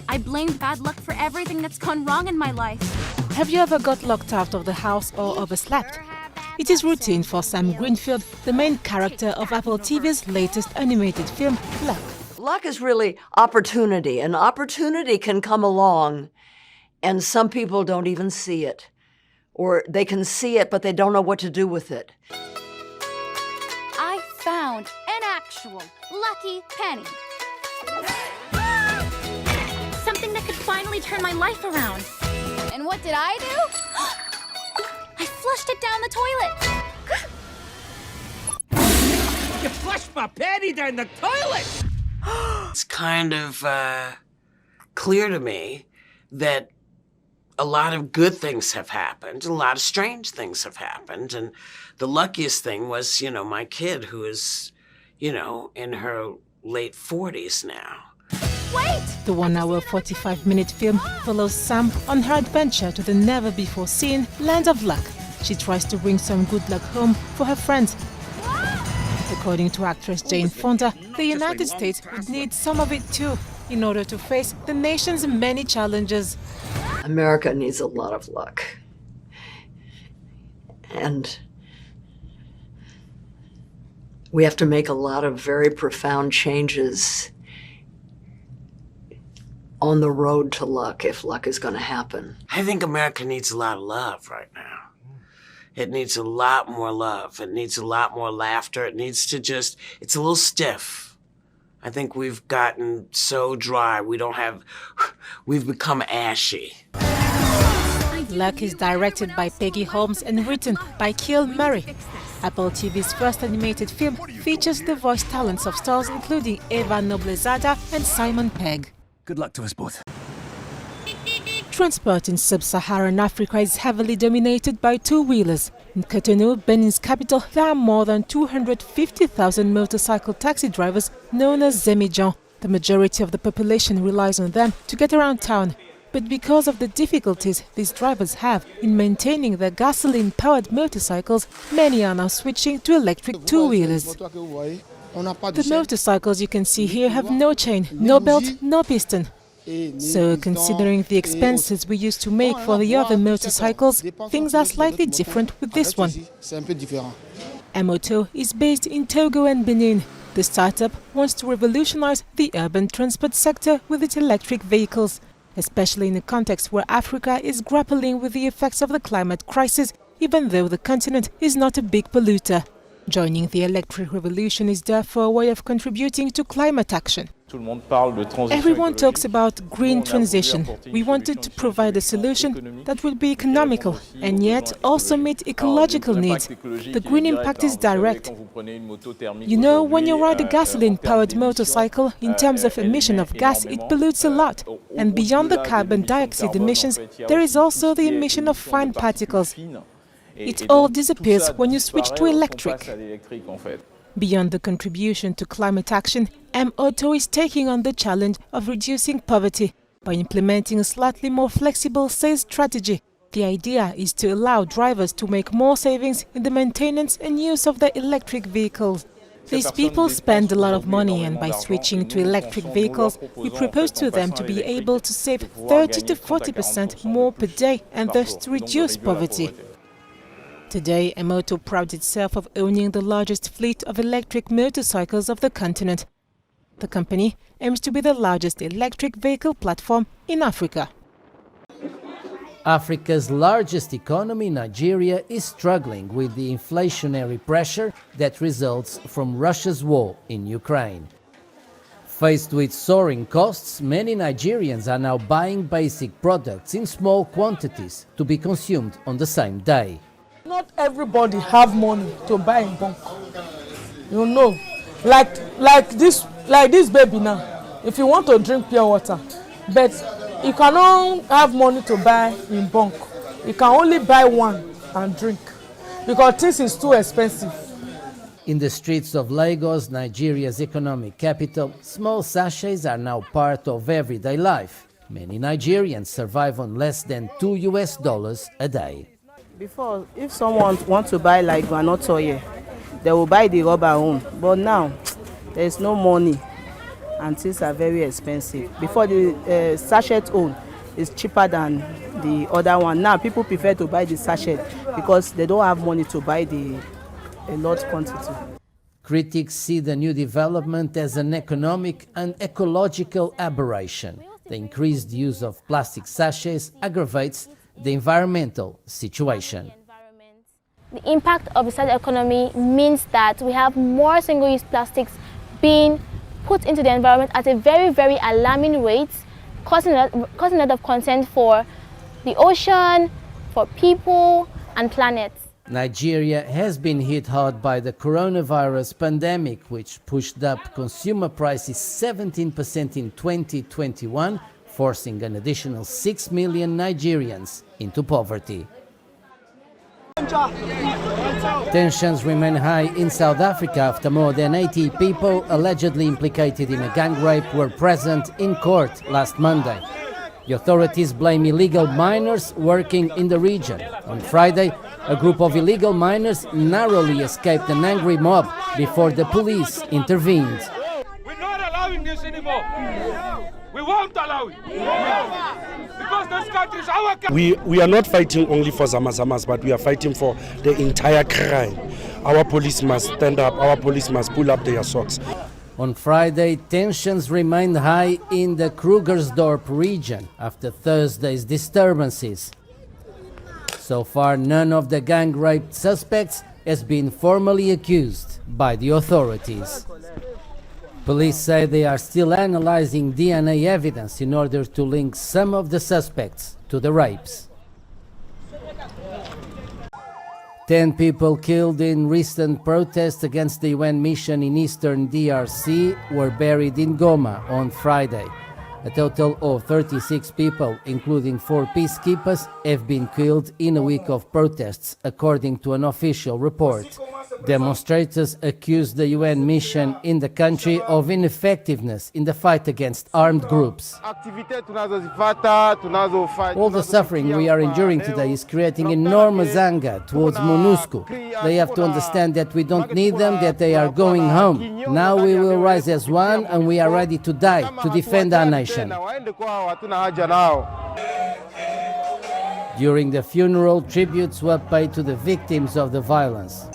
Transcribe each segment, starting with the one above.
I blamed bad luck for everything that's gone wrong in my life. Have you ever got locked out of the house or overslept? It is routine for Sam Greenfield, the main character of Apple TV's latest animated film, Luck. Luck is really opportunity, and opportunity can come along, and some people don't even see it. Or they can see it, but they don't know what to do with it. I found an actual lucky penny. Something that could finally turn my life around. And what did I do? I flushed it down the toilet. You flushed my penny down the toilet! It's kind of clear to me that a lot of good things have happened, a lot of strange things have happened, and the luckiest thing was, my kid who is, in her late 40s now. Wait! The 1-hour 45-minute film follows Sam on her adventure to the never-before-seen land of luck. She tries to bring some good luck home for her friends. According to actress Jane Fonda, the United States would need some of it too in order to face the nation's many challenges. America needs a lot of luck. And we have to make a lot of very profound changes on the road to luck if luck is going to happen. I think America needs a lot of love right now. It needs a lot more love. It needs a lot more laughter. It needs to it's a little stiff. I think we've gotten so dry. We've become ashy. Luck is directed by Peggy Holmes and written by Kiel Murray. Apple TV's first animated film features the voice talents of stars including Eva Noblezada and Simon Pegg. Good luck to us both. Transport in sub-Saharan Africa is heavily dominated by two-wheelers. In Cotonou, Benin's capital, there are more than 250,000 motorcycle taxi drivers known as zemidjan. The majority of the population relies on them to get around town. But because of the difficulties these drivers have in maintaining their gasoline-powered motorcycles, many are now switching to electric two-wheelers. The motorcycles you can see here have no chain, no belt, no piston. So, considering the expenses we used to make for the other motorcycles, things are slightly different with this one. Moto is based in Togo and Benin. The startup wants to revolutionize the urban transport sector with its electric vehicles, especially in a context where Africa is grappling with the effects of the climate crisis, even though the continent is not a big polluter. Joining the electric revolution is therefore a way of contributing to climate action. Everyone talks about green transition. We wanted to provide a solution that would be economical and yet also meet ecological needs. The green impact is direct. When you ride a gasoline-powered motorcycle, in terms of emission of gas, it pollutes a lot. And beyond the carbon dioxide emissions, there is also the emission of fine particles. It all disappears when you switch to electric. Beyond the contribution to climate action, Auto is taking on the challenge of reducing poverty by implementing a slightly more flexible sales strategy. The idea is to allow drivers to make more savings in the maintenance and use of their electric vehicles. These people spend a lot of money, and by switching to electric vehicles, we propose to them to be able to save 30 to 40% more per day and thus to reduce poverty. Today, Auto prouds itself of owning the largest fleet of electric motorcycles of the continent. The company aims to be the largest electric vehicle platform in Africa. Africa's largest economy, Nigeria, is struggling with the inflationary pressure that results from Russia's war in Ukraine. Faced with soaring costs, many Nigerians are now buying basic products in small quantities to be consumed on the same day. Not everybody have money to buy in bulk. Like this baby now. If you want to drink pure water, but you cannot have money to buy in bulk. You can only buy one and drink because this is too expensive. In the streets of Lagos, Nigeria's economic capital, small sachets are now part of everyday life. Many Nigerians survive on less than $2 a day. Before, if someone wants to buy like groundnut oil, they will buy the rubber own. But now, there is no money and things are very expensive. Before, the sachet own is cheaper than the other one. Now, people prefer to buy the sachet because they don't have money to buy a large quantity. Critics see the new development as an economic and ecological aberration. The increased use of plastic sachets aggravates the environmental situation. The impact of the circular economy means that we have more single-use plastics being put into the environment at a very, very alarming rate, causing a lot of concern for the ocean, for people and planet. Nigeria has been hit hard by the coronavirus pandemic, which pushed up consumer prices 17% in 2021, forcing an additional 6 million Nigerians into poverty. Tensions remain high in South Africa after more than 80 people allegedly implicated in a gang rape were present in court last Monday. The authorities blame illegal miners working in the region. On Friday, a group of illegal miners narrowly escaped an angry mob before the police intervened. We're not allowing this anymore. We won't allow it. Because this country is our country. We are not fighting only for Zamazamas, but we are fighting for the entire crime. Our police must stand up. Our police must pull up their socks. On Friday, tensions remained high in the Krugersdorp region after Thursday's disturbances. So far, none of the gang-raped suspects has been formally accused by the authorities. Police say they are still analyzing DNA evidence in order to link some of the suspects to the rapes. 10 people killed in recent protests against the UN mission in Eastern DRC were buried in Goma on Friday. A total of 36 people, including 4 peacekeepers, have been killed in a week of protests, according to an official report. Demonstrators accused the UN mission in the country of ineffectiveness in the fight against armed groups. All the suffering we are enduring today is creating enormous anger towards Monusco. They have to understand that we don't need them, that they are going home. Now we will rise as one and we are ready to die to defend our nation. During the funeral, tributes were paid to the victims of the violence.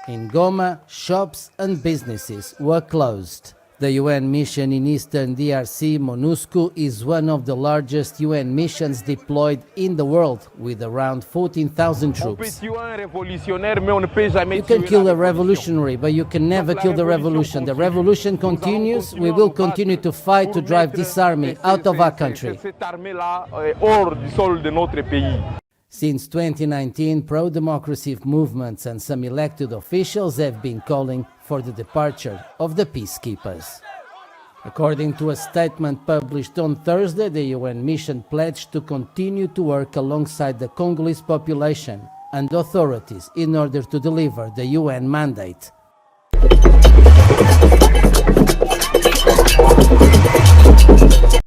In Goma, shops and businesses were closed. The UN mission in Eastern DRC, Monusco, is one of the largest UN missions deployed in the world, with around 14,000 troops. You can kill a revolutionary, but you can never kill the revolution. The revolution continues. We will continue to fight to drive this army out of our country. Since 2019, pro-democracy movements and some elected officials have been calling for the departure of the peacekeepers. According to a statement published on Thursday, the UN mission pledged to continue to work alongside the Congolese population and authorities in order to deliver the UN mandate.